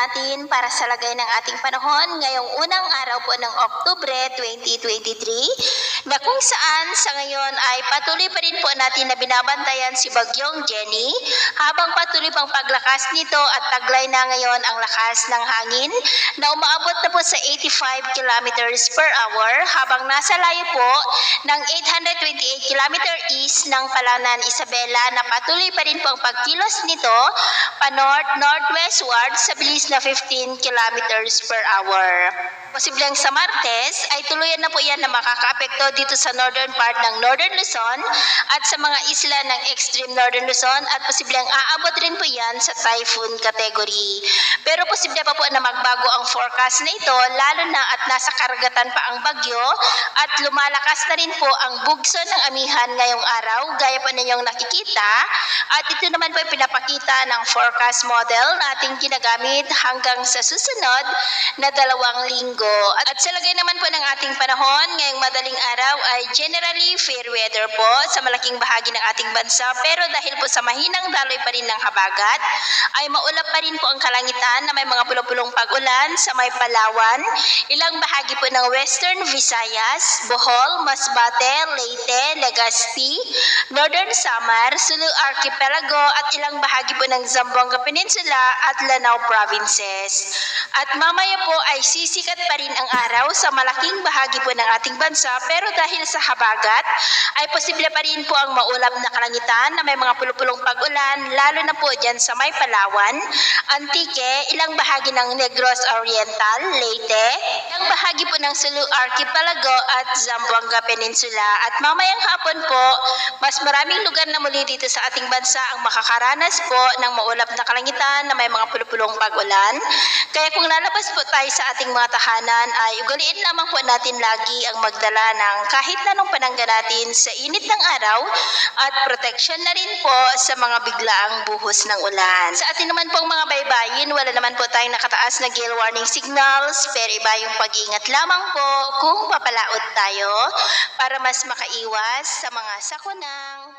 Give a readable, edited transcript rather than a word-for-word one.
natin para sa lagay ng ating panahon ngayong unang araw po ng Oktubre 2023 na kung saan sa ngayon ay patuloy pa rin po natin na binabantayan si Bagyong Jenny habang patuloy pang paglakas nito at taglay na ngayon ang lakas ng hangin na umaabot na po sa 85 kilometers per hour habang nasa layo po ng 828 kilometer east ng Palanan, Isabela na patuloy pa rin po ang pagkilos nito pa-north-northwestward sa bilis na 15 kilometers per hour. Posibleng sa Martes ay tuluyan na po yan na makakaapekto dito sa northern part ng Northern Luzon at sa mga isla ng extreme Northern Luzon at posibleng aabot rin po yan sa typhoon category. Pero posible pa po na magbago ang forecast na ito lalo na at nasa karagatan pa ang bagyo at lumalakas na rin po ang bugso ng amihan ngayong araw gaya po ninyong nakikita at ito naman po ay pinapakita ng forecast model na ating ginagamit hanggang sa susunod na 2 linggo. At sa lagay naman po ng ating panahon, ngayong madaling araw ay generally fair weather po sa malaking bahagi ng ating bansa pero dahil po sa mahinang daloy pa rin ng habagat ay maulap pa rin po ang kalangitan na may mga pulong-pulong pag-ulan sa may Palawan, ilang bahagi po ng Western Visayas, Bohol, Masbate, Leyte, Legazpi, Northern Samar, Sulu Archipelago at ilang bahagi po ng Zamboanga Peninsula at Lanao Provinces. At mamaya po ay sisikat pa rin ang araw sa malaking bahagi po ng ating bansa pero dahil sa habagat ay posible pa rin po ang maulap na kalangitan na may mga pulupulong pag-ulan lalo na po dyan sa may Palawan, Antique, ilang bahagi ng Negros Oriental, Leyte, ilang bahagi po ng Sulu Archipelago at Zamboanga Peninsula. At mamayang hapon po, mas maraming lugar na muli dito sa ating bansa ang makakaranas po ng maulap na kalangitan na may mga pulupulong pag-ulan. Kaya kung lalabas po tayo sa ating mga tahanan ay ugaliin lamang po natin lagi ang magdala ng kahit na nung panangga natin sa init ng araw at protection na rin po sa mga biglaang buhos ng ulan. Sa atin naman pong mga baybayin, wala naman po tayong nakataas na gale warning signals pero iba yung pag-iingat lamang po kung papalaot tayo para mas makaiwas sa mga sakunang